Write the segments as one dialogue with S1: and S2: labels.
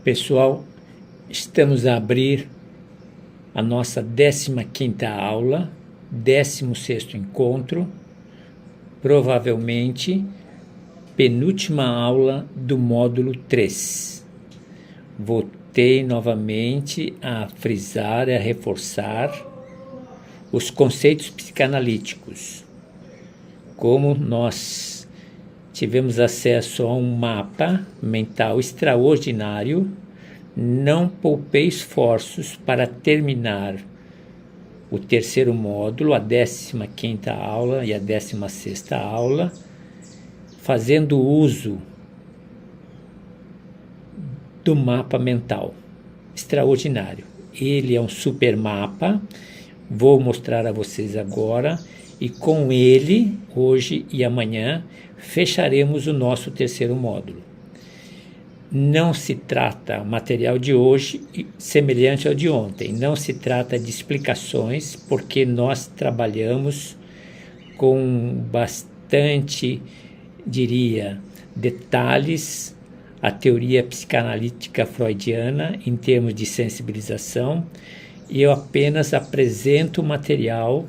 S1: Pessoal, estamos a abrir a nossa 15ª aula, 16º encontro, provavelmente penúltima aula do módulo 3. Voltei novamente a frisar e a reforçar os conceitos psicanalíticos. Como nós tivemos acesso a um mapa mental extraordinário, não poupei esforços para terminar o 3º módulo, a 15ª aula e a 16ª aula, fazendo uso do mapa mental extraordinário. Ele é um super mapa, vou mostrar a vocês agora, e com ele, hoje e amanhã, fecharemos o nosso 3º módulo. Não se trata, o material de hoje, semelhante ao de ontem, não se trata de explicações, porque nós trabalhamos com bastante, diria, detalhes, a teoria psicanalítica freudiana em termos de sensibilização, e eu apenas apresento o material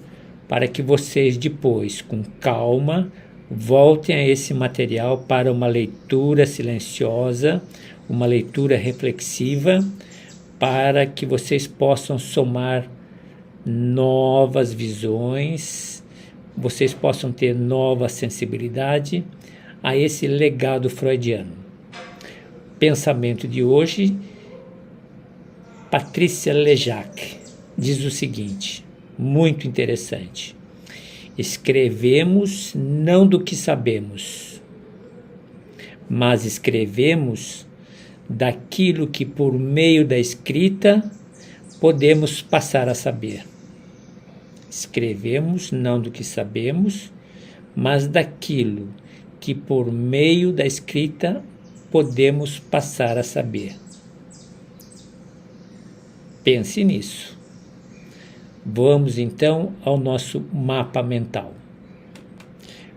S1: para que vocês depois, com calma, voltem a esse material para uma leitura silenciosa, uma leitura reflexiva, para que vocês possam somar novas visões, vocês possam ter nova sensibilidade a esse legado freudiano. Pensamento de hoje, Patricia Lejac diz o seguinte, muito interessante: escrevemos não do que sabemos, mas escrevemos daquilo que por meio da escrita podemos passar a saber. Escrevemos não do que sabemos, mas daquilo que por meio da escrita podemos passar a saber. Pense nisso. Vamos então ao nosso mapa mental.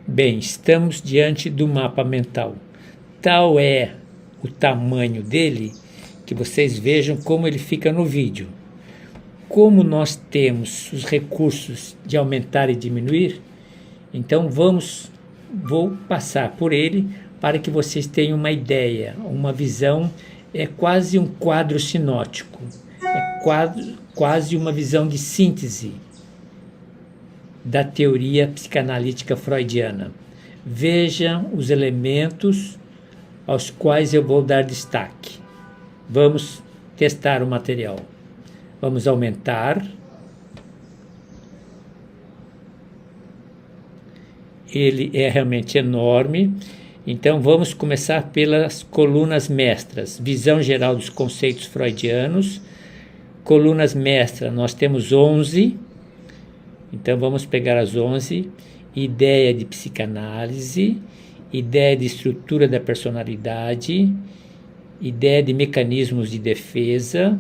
S1: Bem, estamos diante do mapa mental. Tal é o tamanho dele que vocês vejam como ele fica no vídeo. Como nós temos os recursos de aumentar e diminuir, então vou passar por ele para que vocês tenham uma ideia, uma visão, é quase um quadro sinótico, quase uma visão de síntese da teoria psicanalítica freudiana. Vejam os elementos aos quais eu vou dar destaque. Vamos testar o material. Vamos aumentar. Ele é realmente enorme. Então vamos começar pelas colunas mestras. Visão geral dos conceitos freudianos. Colunas mestras, nós temos 11, então vamos pegar as 11, ideia de psicanálise, ideia de estrutura da personalidade, ideia de mecanismos de defesa,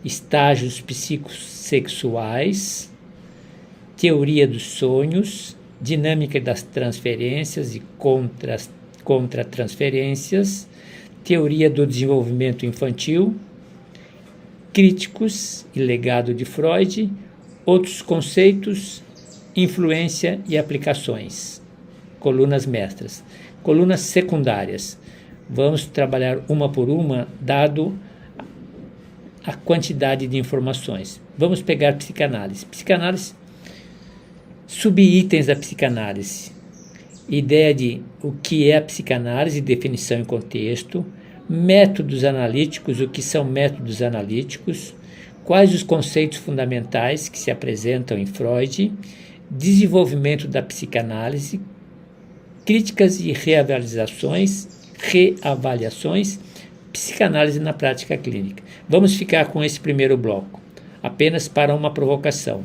S1: estágios psicossexuais, teoria dos sonhos, dinâmica das transferências e contra-transferências, teoria do desenvolvimento infantil, críticos e legado de Freud, outros conceitos, influência e aplicações. Colunas mestras. Colunas secundárias. Vamos trabalhar uma por uma, dado a quantidade de informações. Vamos pegar psicanálise. Psicanálise, subitens da psicanálise. Ideia de o que é a psicanálise, definição e contexto. Métodos analíticos, o que são métodos analíticos, quais os conceitos fundamentais que se apresentam em Freud, desenvolvimento da psicanálise, críticas e reavaliações, psicanálise na prática clínica. Vamos ficar com esse primeiro bloco, apenas para uma provocação.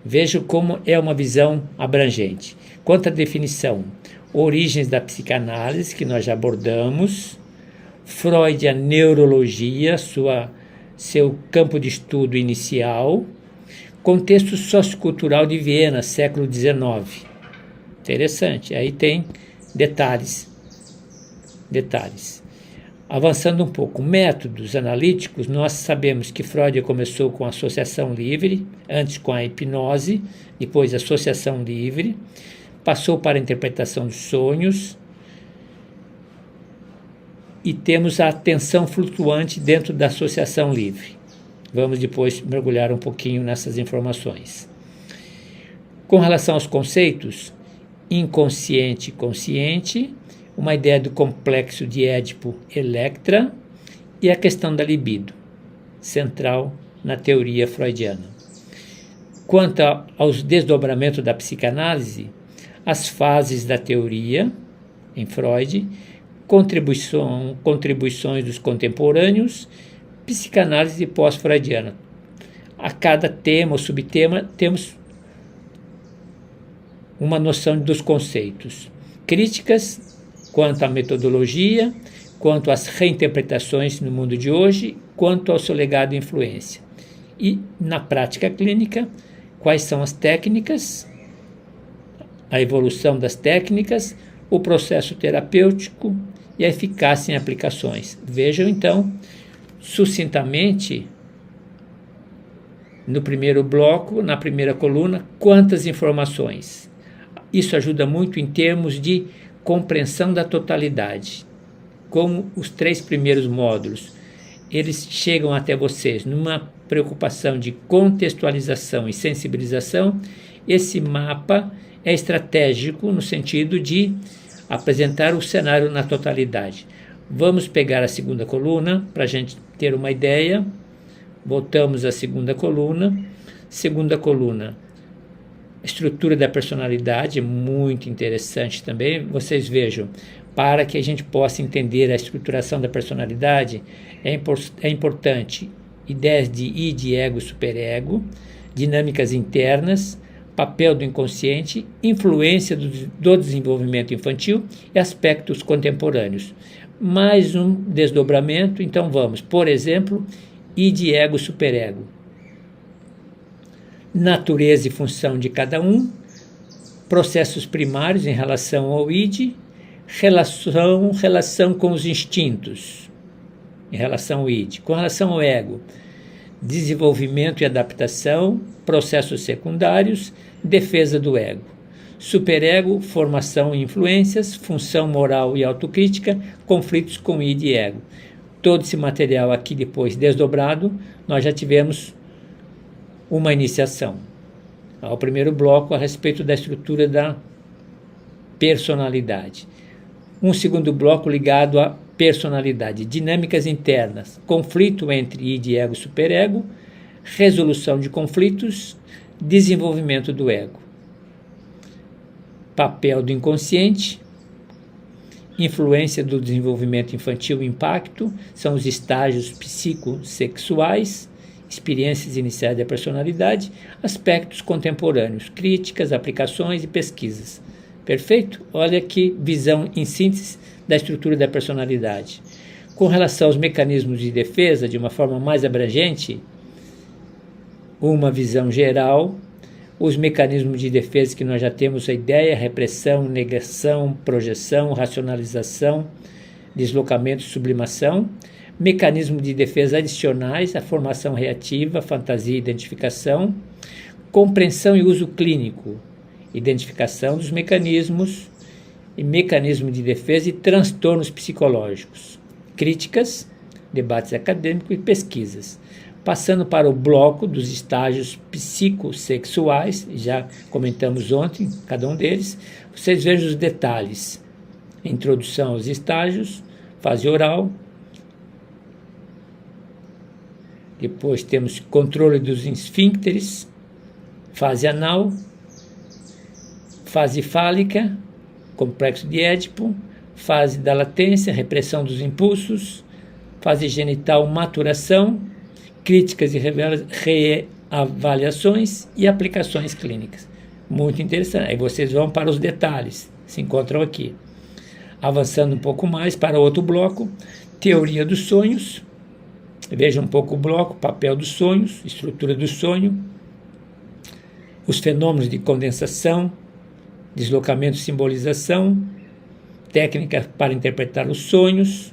S1: Vejo como é uma visão abrangente. Quanto à definição, origens da psicanálise, que nós já abordamos, Freud, a neurologia, seu campo de estudo inicial, contexto sociocultural de Viena, século XIX. Interessante, aí tem detalhes. Avançando um pouco, métodos analíticos, nós sabemos que Freud começou com a associação livre, antes com a hipnose, depois a associação livre, passou para a interpretação dos sonhos, e temos a atenção flutuante dentro da associação livre. Vamos depois mergulhar um pouquinho nessas informações. Com relação aos conceitos, inconsciente e consciente, uma ideia do complexo de Édipo-Electra e a questão da libido, central na teoria freudiana. Quanto aos desdobramentos da psicanálise, as fases da teoria, em Freud, contribuições dos contemporâneos, psicanálise pós-freudiana. A cada tema ou subtema temos uma noção dos conceitos. Críticas quanto à metodologia, quanto às reinterpretações no mundo de hoje, quanto ao seu legado e influência. E, na prática clínica, quais são as técnicas, a evolução das técnicas, o processo terapêutico e a eficácia em aplicações. Vejam, então, sucintamente, no primeiro bloco, na primeira coluna, quantas informações. Isso ajuda muito em termos de compreensão da totalidade. Como os 3 primeiros módulos, eles chegam até vocês numa preocupação de contextualização e sensibilização. Esse mapa é estratégico no sentido de apresentar o cenário na totalidade. Vamos pegar a segunda coluna para a gente ter uma ideia. Voltamos à segunda coluna. Segunda coluna, estrutura da personalidade, muito interessante também. Vocês vejam, para que a gente possa entender a estruturação da personalidade, é importante ideias de id, ego, superego, dinâmicas internas, papel do inconsciente, influência do desenvolvimento infantil e aspectos contemporâneos. Mais um desdobramento, então vamos, por exemplo, id, ego, superego. Natureza e função de cada um, processos primários em relação ao id, relação com os instintos, em relação ao id. Com relação ao ego, desenvolvimento e adaptação, processos secundários, defesa do ego. Superego, formação e influências, função moral e autocrítica, conflitos com id e ego. Todo esse material aqui depois desdobrado, nós já tivemos uma iniciação ao primeiro bloco a respeito da estrutura da personalidade. Um segundo bloco ligado à personalidade, dinâmicas internas, conflito entre id, ego e superego, resolução de conflitos, desenvolvimento do ego. Papel do inconsciente, influência do desenvolvimento infantil e impacto, são os estágios psicossexuais, experiências iniciais da personalidade, aspectos contemporâneos, críticas, aplicações e pesquisas. Perfeito? Olha que visão em síntese da estrutura da personalidade. Com relação aos mecanismos de defesa, de uma forma mais abrangente, uma visão geral, os mecanismos de defesa que nós já temos a ideia, repressão, negação, projeção, racionalização, deslocamento, sublimação, mecanismos de defesa adicionais, a formação reativa, fantasia e identificação, compreensão e uso clínico, identificação dos mecanismos e mecanismos de defesa e transtornos psicológicos, críticas, debates acadêmicos e pesquisas. Passando para o bloco dos estágios psicossexuais, já comentamos ontem cada um deles, vocês vejam os detalhes. Introdução aos estágios, fase oral, depois temos controle dos esfíncteres, fase anal, fase fálica, complexo de Édipo, fase da latência, repressão dos impulsos, fase genital, maturação, críticas e reavaliações e aplicações clínicas. Muito interessante. Aí vocês vão para os detalhes, se encontram aqui. Avançando um pouco mais para outro bloco, teoria dos sonhos. Veja um pouco o bloco, papel dos sonhos, estrutura do sonho, os fenômenos de condensação, deslocamento e simbolização, técnica para interpretar os sonhos,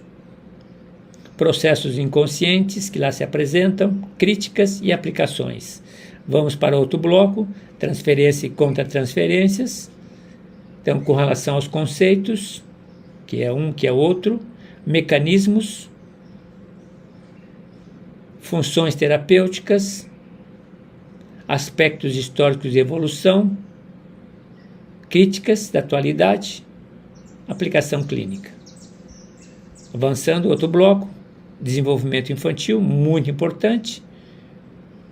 S1: processos inconscientes que lá se apresentam, críticas e aplicações. Vamos para outro bloco, transferência e contra-transferências. Então, com relação aos conceitos, que é um, que é outro, mecanismos, funções terapêuticas, aspectos históricos de evolução, críticas da atualidade, aplicação clínica. Avançando, outro bloco, desenvolvimento infantil, muito importante.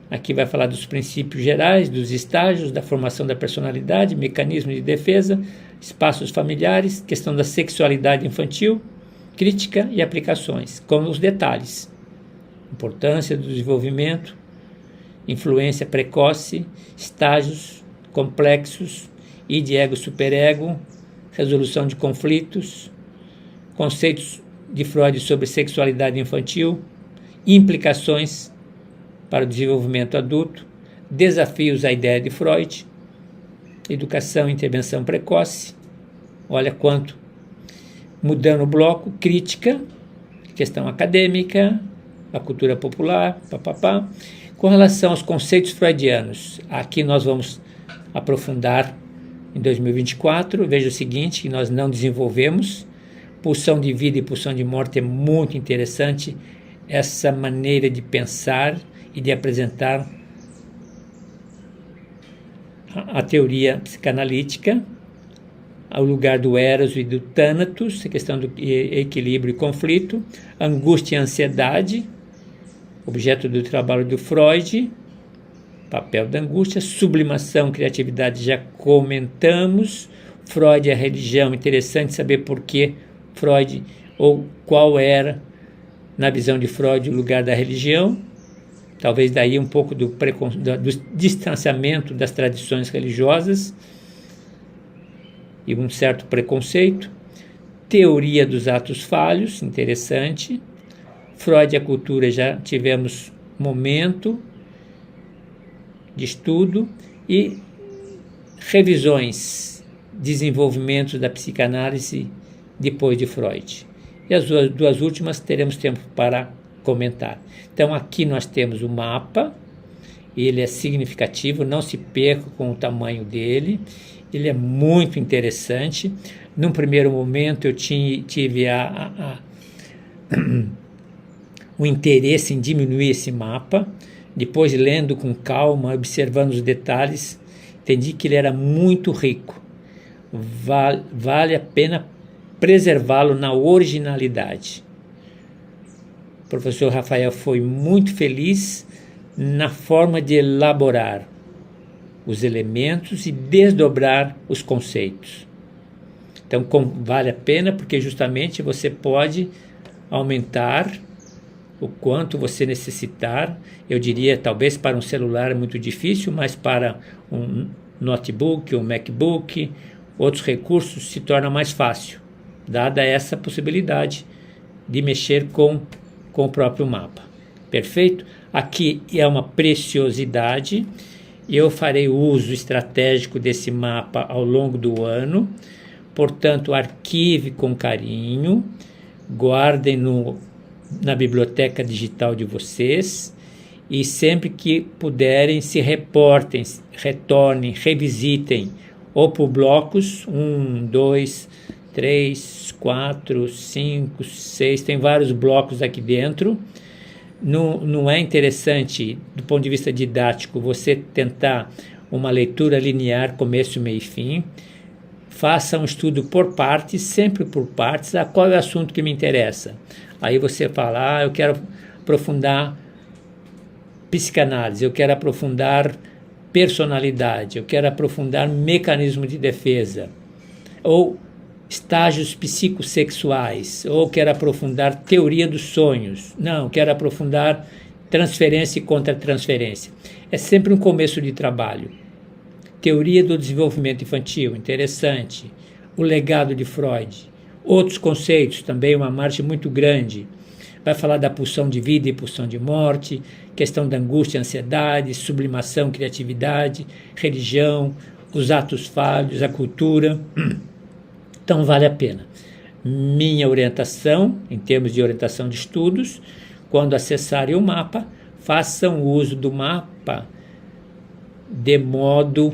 S1: Aqui vai falar dos princípios gerais, dos estágios, da formação da personalidade, mecanismos de defesa, espaços familiares, questão da sexualidade infantil, crítica e aplicações, com os detalhes. Importância do desenvolvimento, influência precoce, estágios complexos, id, ego, superego, resolução de conflitos, conceitos de Freud sobre sexualidade infantil, implicações para o desenvolvimento adulto, desafios à ideia de Freud, educação e intervenção precoce, olha quanto, mudando o bloco, crítica, questão acadêmica, a cultura popular, papapá. Com relação aos conceitos freudianos, aqui nós vamos aprofundar em 2024, veja o seguinte, que nós não desenvolvemos, pulsão de vida e pulsão de morte é muito interessante, essa maneira de pensar e de apresentar a teoria psicanalítica, ao lugar do Eros e do Thanatos, a questão do equilíbrio e conflito, angústia e ansiedade, objeto do trabalho do Freud, papel da angústia, sublimação, criatividade, já comentamos, Freud e a religião, interessante saber por que Freud, ou qual era, na visão de Freud, o lugar da religião, talvez daí um pouco do distanciamento das tradições religiosas e um certo preconceito. Teoria dos atos falhos, interessante. Freud e a cultura, já tivemos momento de estudo. E revisões, desenvolvimento da psicanálise depois de Freud. E as duas últimas teremos tempo para comentar. Então aqui nós temos o mapa, ele é significativo, não se perca com o tamanho dele, ele é muito interessante. Num primeiro momento eu tive o interesse em diminuir esse mapa, depois lendo com calma, observando os detalhes, entendi que ele era muito rico, vale a pena preservá-lo na originalidade. O professor Rafael foi muito feliz na forma de elaborar os elementos e desdobrar os conceitos. Então, vale a pena porque justamente você pode aumentar o quanto você necessitar. Eu diria, talvez para um celular é muito difícil, mas para um notebook, um MacBook, outros recursos se torna mais fácil, dada essa possibilidade de mexer com o próprio mapa. Perfeito? Aqui é uma preciosidade. Eu farei uso estratégico desse mapa ao longo do ano. Portanto, arquive com carinho, guardem na biblioteca digital de vocês e sempre que puderem se reportem, retornem, revisitem ou por blocos, 1, 2, 3, 4, 5, 6, tem vários blocos aqui dentro. Não é interessante, do ponto de vista didático, você tentar uma leitura linear, começo, meio e fim. Faça um estudo por partes, sempre por partes. Qual é o assunto que me interessa? Aí você fala, eu quero aprofundar psicanálise, eu quero aprofundar personalidade, eu quero aprofundar mecanismo de defesa, ou estágios psicossexuais, ou quero aprofundar teoria dos sonhos. Não, quero aprofundar transferência e contra-transferência. É sempre um começo de trabalho. Teoria do desenvolvimento infantil, interessante. O legado de Freud. Outros conceitos, também uma margem muito grande. Vai falar da pulsão de vida e pulsão de morte, questão da angústia e ansiedade, sublimação, criatividade, religião, os atos falhos, a cultura. Então vale a pena. minha orientação, em termos de orientação de estudos. Quando acessarem o mapa, façam uso do mapa de modo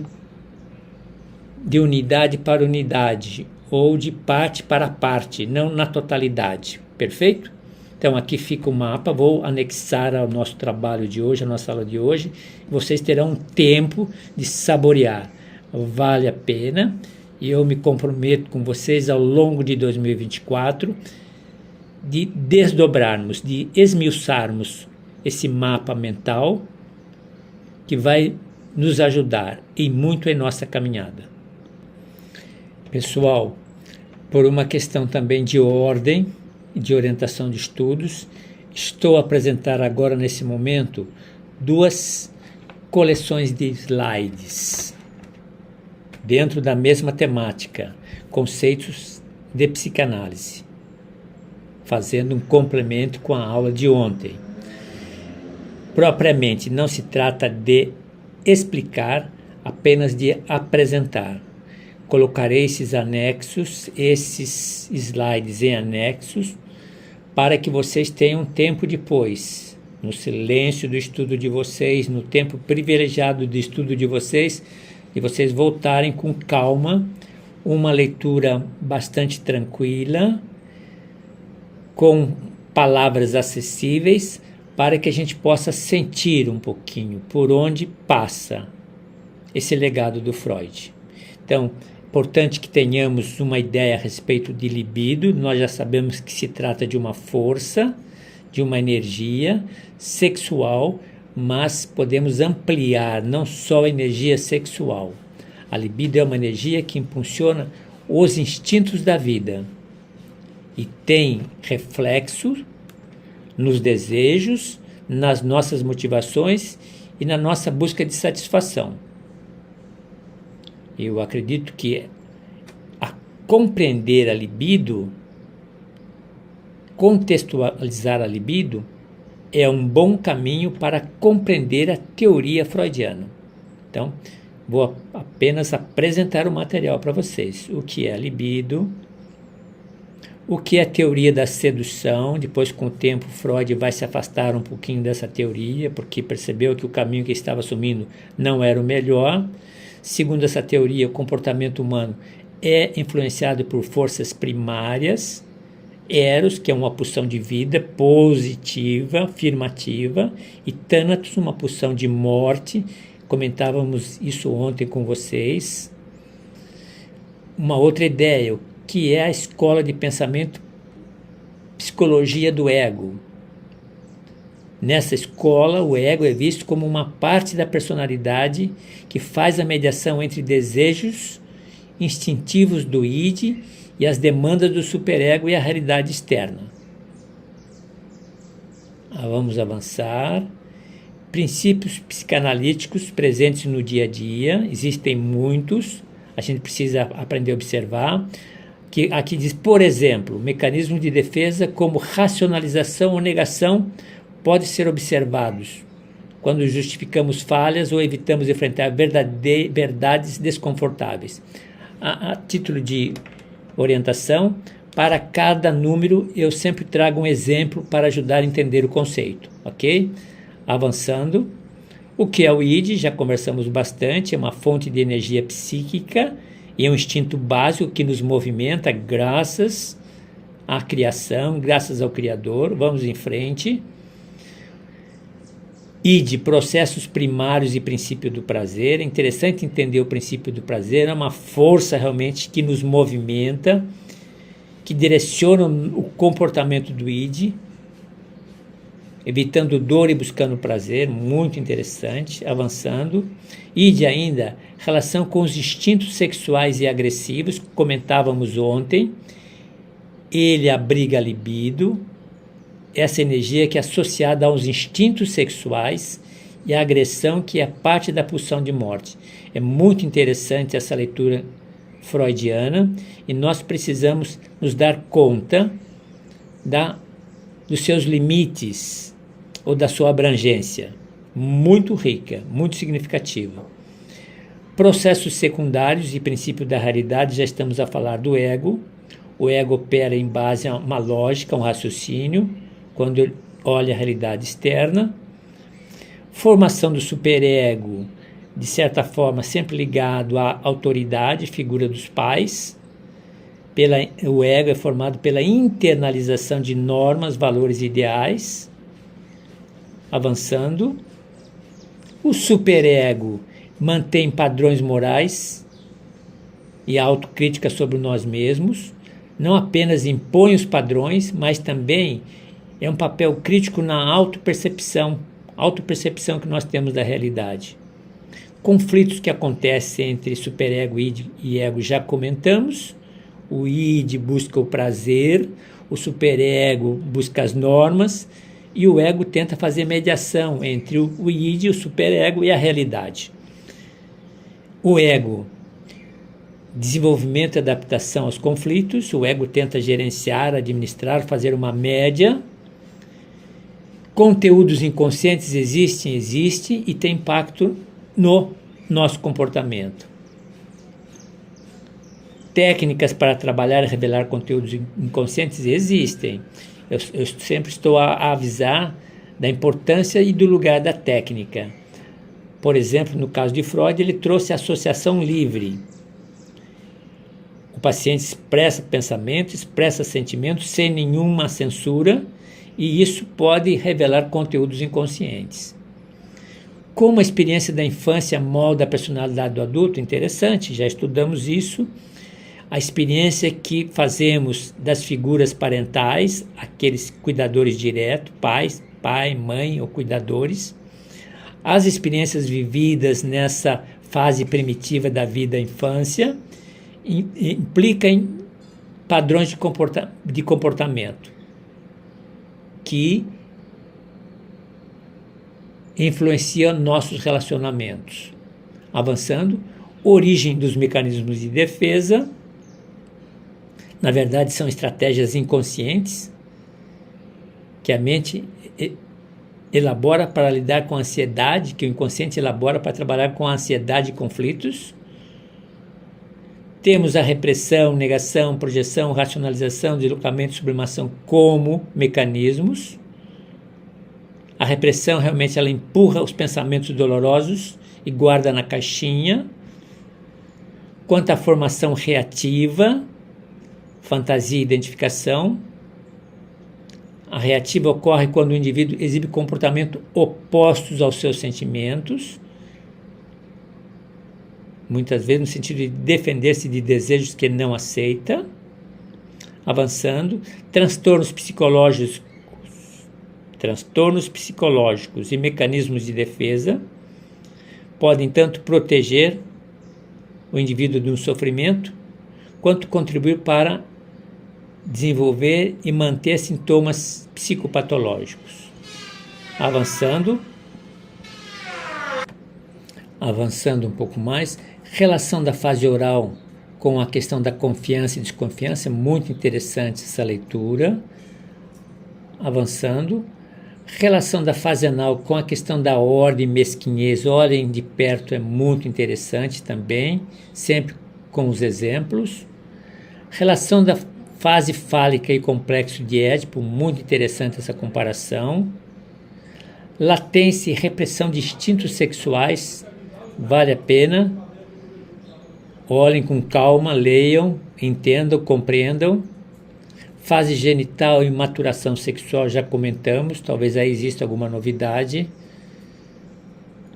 S1: de unidade para unidade, ou de parte para parte, não na totalidade. Perfeito? Então aqui fica o mapa, vou anexar ao nosso trabalho de hoje, a nossa aula de hoje. Vocês terão um tempo de saborear. Vale a pena. E eu me comprometo com vocês ao longo de 2024 de desdobrarmos, de esmiuçarmos esse mapa mental que vai nos ajudar e muito em nossa caminhada. Pessoal, por uma questão também de ordem e de orientação de estudos, estou a apresentar agora nesse momento 2 coleções de slides dentro da mesma temática, conceitos de psicanálise, fazendo um complemento com a aula de ontem. Propriamente não se trata de explicar, apenas de apresentar. Colocarei esses anexos, esses slides em anexos, para que vocês tenham tempo depois, no silêncio do estudo de vocês, no tempo privilegiado de estudo de vocês, e vocês voltarem com calma, uma leitura bastante tranquila, com palavras acessíveis, para que a gente possa sentir um pouquinho por onde passa esse legado do Freud. Então, importante que tenhamos uma ideia a respeito de libido. Nós já sabemos que se trata de uma força, de uma energia sexual, mas podemos ampliar não só a energia sexual. A libido é uma energia que impulsiona os instintos da vida e tem reflexo nos desejos, nas nossas motivações e na nossa busca de satisfação. Eu acredito que a compreender a libido, contextualizar a libido, é um bom caminho para compreender a teoria freudiana. Então, vou apenas apresentar o material para vocês. O que é a libido, o que é a teoria da sedução. Depois, com o tempo, Freud vai se afastar um pouquinho dessa teoria, porque percebeu que o caminho que estava assumindo não era o melhor. Segundo essa teoria, o comportamento humano é influenciado por forças primárias, Eros, que é uma pulsão de vida positiva, afirmativa, e Thanatos, uma pulsão de morte. Comentávamos isso ontem com vocês. Uma outra ideia, que é a escola de pensamento psicologia do ego. Nessa escola, o ego é visto como uma parte da personalidade que faz a mediação entre desejos instintivos do id e as demandas do superego e a realidade externa. Vamos avançar. Princípios psicanalíticos presentes no dia a dia, existem muitos, a gente precisa aprender a observar. Que aqui diz, por exemplo, mecanismos de defesa como racionalização ou negação podem ser observados quando justificamos falhas ou evitamos enfrentar verdades desconfortáveis. A título de orientação, para cada número eu sempre trago um exemplo para ajudar a entender o conceito, ok? Avançando, o que é o id? Já conversamos bastante, é uma fonte de energia psíquica e é um instinto básico que nos movimenta graças à criação, graças ao Criador. Vamos em frente. id, processos primários e princípio do prazer. É interessante entender o princípio do prazer, é uma força realmente que nos movimenta, que direciona o comportamento do id, evitando dor e buscando prazer. Muito interessante. Avançando, id ainda, relação com os instintos sexuais e agressivos, comentávamos ontem. Ele abriga a libido, essa energia que é associada aos instintos sexuais, e a agressão, que é parte da pulsão de morte. É muito interessante essa leitura freudiana, e nós precisamos nos dar conta dos seus limites ou da sua abrangência. Muito rica, muito significativa. Processos secundários e princípio da raridade, já estamos a falar do ego. O ego opera em base a uma lógica, um raciocínio, quando ele olha a realidade externa. Formação do superego, de certa forma, sempre ligado à autoridade, figura dos pais. O ego é formado pela internalização de normas, valores e ideais. Avançando. O superego mantém padrões morais e autocrítica sobre nós mesmos. Não apenas impõe os padrões, mas também é um papel crítico na autopercepção que nós temos da realidade. Conflitos que acontecem entre superego, id e ego já comentamos. O id busca o prazer, o superego busca as normas e o ego tenta fazer mediação entre o id, o superego e a realidade. O ego, desenvolvimento e adaptação aos conflitos. O ego tenta gerenciar, administrar, fazer uma média. Conteúdos inconscientes existem e têm impacto no nosso comportamento. Técnicas para trabalhar e revelar conteúdos inconscientes existem. Eu sempre estou a avisar da importância e do lugar da técnica. Por exemplo, no caso de Freud, ele trouxe a associação livre. O paciente expressa pensamento, expressa sentimentos sem nenhuma censura, e isso pode revelar conteúdos inconscientes. Como a experiência da infância molda a personalidade do adulto? Interessante, já estudamos isso. A experiência que fazemos das figuras parentais, aqueles cuidadores diretos, pai, mãe ou cuidadores. As experiências vividas nessa fase primitiva da vida, infância, implicam padrões de comportamento que influenciam nossos relacionamentos. Avançando, origem dos mecanismos de defesa. Na verdade, são estratégias inconscientes que a mente elabora para lidar com a ansiedade, que o inconsciente elabora para trabalhar com a ansiedade e conflitos. Temos a repressão, negação, projeção, racionalização, deslocamento, sublimação como mecanismos. A repressão realmente ela empurra os pensamentos dolorosos e guarda na caixinha. Quanto à formação reativa, fantasia e identificação, a reativa ocorre quando o indivíduo exibe comportamentos opostos aos seus sentimentos, muitas vezes no sentido de defender-se de desejos que não aceita. Avançando, transtornos psicológicos e mecanismos de defesa podem tanto proteger o indivíduo de um sofrimento, quanto contribuir para desenvolver e manter sintomas psicopatológicos. Avançando um pouco mais, relação da fase oral com a questão da confiança e desconfiança, muito interessante essa leitura. Avançando, relação da fase anal com a questão da ordem e mesquinhez, olhem de perto, é muito interessante também, sempre com os exemplos. Relação da fase fálica e complexo de Édipo, muito interessante essa comparação. Latência e repressão de instintos sexuais, vale a pena. Olhem com calma, leiam, entendam, compreendam. Fase genital e maturação sexual, já comentamos, talvez aí exista alguma novidade.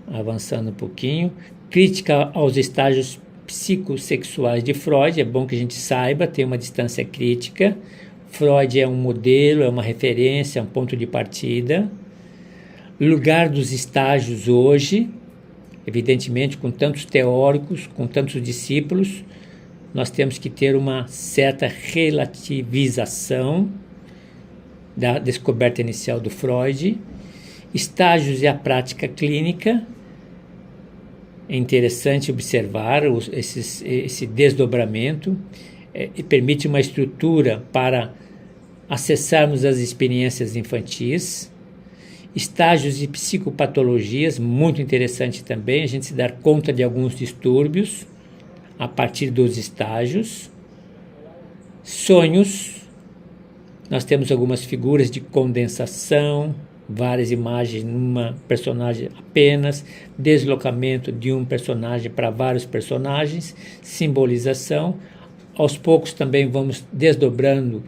S1: Avançando um pouquinho. Crítica aos estágios psicossexuais de Freud, é bom que a gente saiba, tem uma distância crítica. Freud é um modelo, é uma referência, é um ponto de partida. Lugar dos estágios hoje, evidentemente com tantos teóricos, com tantos discípulos, nós temos que ter uma certa relativização da descoberta inicial do Freud. Estágios e a prática clínica. É interessante observar esse desdobramento e permite uma estrutura para acessarmos as experiências infantis. Estágios e psicopatologias, muito interessante também, a gente se dar conta de alguns distúrbios a partir dos estágios. Sonhos, nós temos algumas figuras de condensação, várias imagens numa personagem apenas, deslocamento de um personagem para vários personagens, simbolização. Aos poucos também vamos desdobrando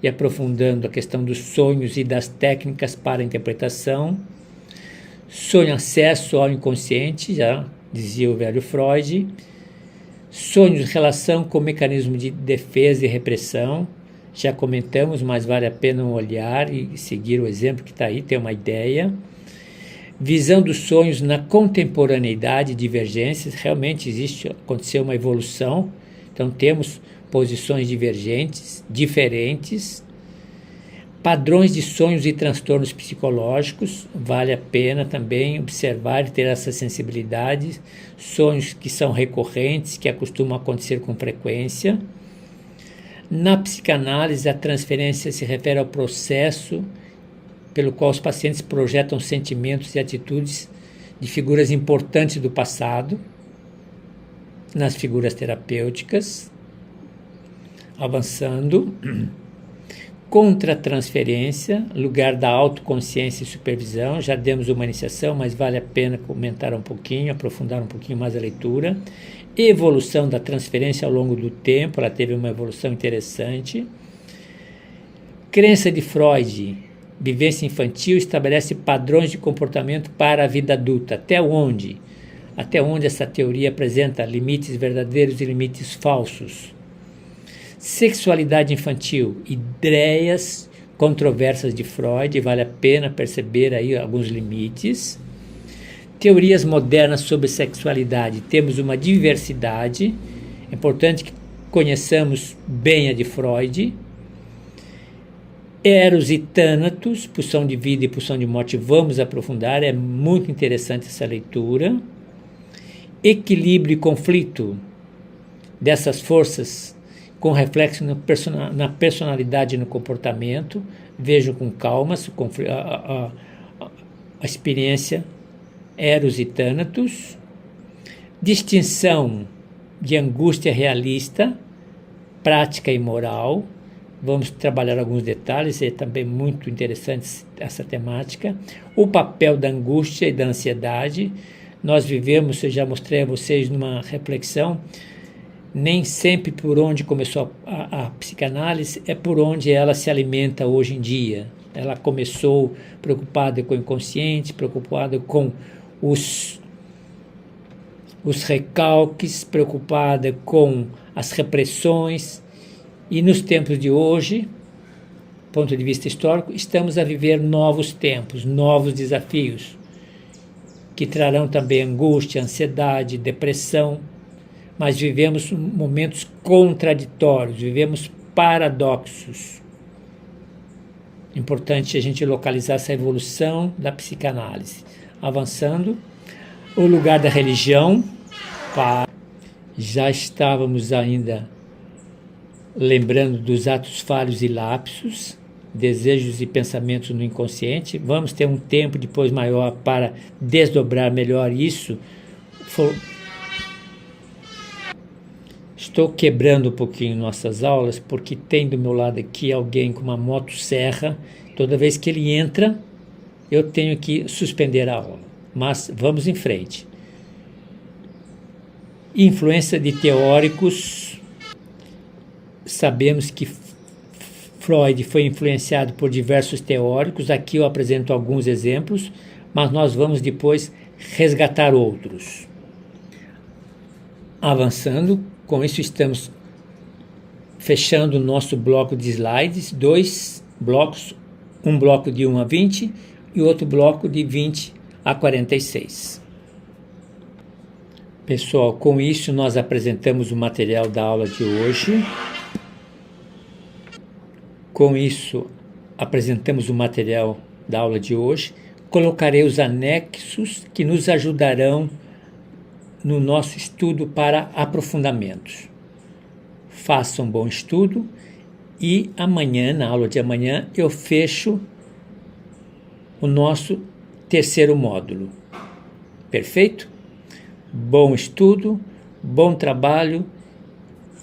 S1: e aprofundando a questão dos sonhos e das técnicas para a interpretação. Sonho, acesso ao inconsciente, já dizia o velho Freud. Sonhos, relação com o mecanismo de defesa e repressão. Já comentamos, mas vale a pena um olhar e seguir o exemplo que está aí, ter uma ideia. Visão dos sonhos na contemporaneidade, divergências. Realmente aconteceu uma evolução. Então temos posições divergentes, diferentes. Padrões de sonhos e transtornos psicológicos, vale a pena também observar e ter essa sensibilidade. Sonhos que são recorrentes, que costumam acontecer com frequência. Na psicanálise, a transferência se refere ao processo pelo qual os pacientes projetam sentimentos e atitudes de figuras importantes do passado nas figuras terapêuticas. Avançando. Contra-transferência, lugar da autoconsciência e supervisão. Já demos uma iniciação, mas vale a pena comentar um pouquinho, aprofundar um pouquinho mais a leitura. Evolução da transferência ao longo do tempo, ela teve uma evolução interessante. Crença de Freud, vivência infantil, estabelece padrões de comportamento para a vida adulta. Até onde? Até onde essa teoria apresenta limites verdadeiros e limites falsos. Sexualidade infantil, ideias controversas de Freud, vale a pena perceber aí alguns limites. Teorias modernas sobre sexualidade, temos uma diversidade, é importante que conheçamos bem a de Freud. Eros e Thanatos, pulsão de vida e pulsão de morte, vamos aprofundar, é muito interessante essa leitura. Equilíbrio e conflito dessas forças com reflexo na personalidade e no comportamento. Vejam com calma a experiência Eros e Thanatos. Distinção de angústia realista, prática e moral. Vamos trabalhar alguns detalhes, é também muito interessante essa temática. O papel da angústia e da ansiedade. Nós vivemos, eu já mostrei a vocês numa reflexão, nem sempre por onde começou a psicanálise é por onde ela se alimenta hoje em dia. Ela começou preocupada com o inconsciente, preocupada com os recalques, preocupada com as repressões. E nos tempos de hoje, do ponto de vista histórico, estamos a viver novos tempos, novos desafios, que trarão também angústia, ansiedade, depressão. Mas vivemos momentos contraditórios, vivemos paradoxos. Importante a gente localizar essa evolução da psicanálise. Avançando, o lugar da religião. Já estávamos ainda lembrando dos atos falhos e lapsos, desejos e pensamentos no inconsciente. Vamos ter um tempo depois maior para desdobrar melhor isso. Estou quebrando um pouquinho nossas aulas, porque tem do meu lado aqui alguém com uma motosserra. Toda vez que ele entra, eu tenho que suspender a aula. Mas vamos em frente. Influência de teóricos. Sabemos que Freud foi influenciado por diversos teóricos. Aqui eu apresento alguns exemplos, mas nós vamos depois resgatar outros. Avançando. Com isso, estamos fechando o nosso bloco de slides, 2 blocos, um bloco de 1 a 20 e outro bloco de 20 a 46. Pessoal, com isso nós apresentamos o material da aula de hoje. Com isso, apresentamos o material da aula de hoje. Colocarei os anexos que nos ajudarão no nosso estudo para aprofundamentos. Faça um bom estudo e amanhã, na aula de amanhã, eu fecho o nosso terceiro módulo. Perfeito? Bom estudo, bom trabalho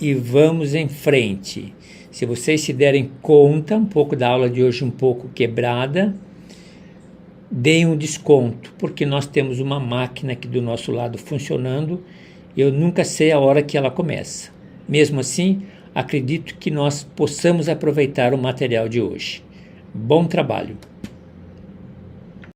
S1: e vamos em frente. Se vocês se derem conta, um pouco da aula de hoje um pouco quebrada, deem um desconto, porque nós temos uma máquina aqui do nosso lado funcionando, eu nunca sei a hora que ela começa. Mesmo assim, acredito que nós possamos aproveitar o material de hoje. Bom trabalho!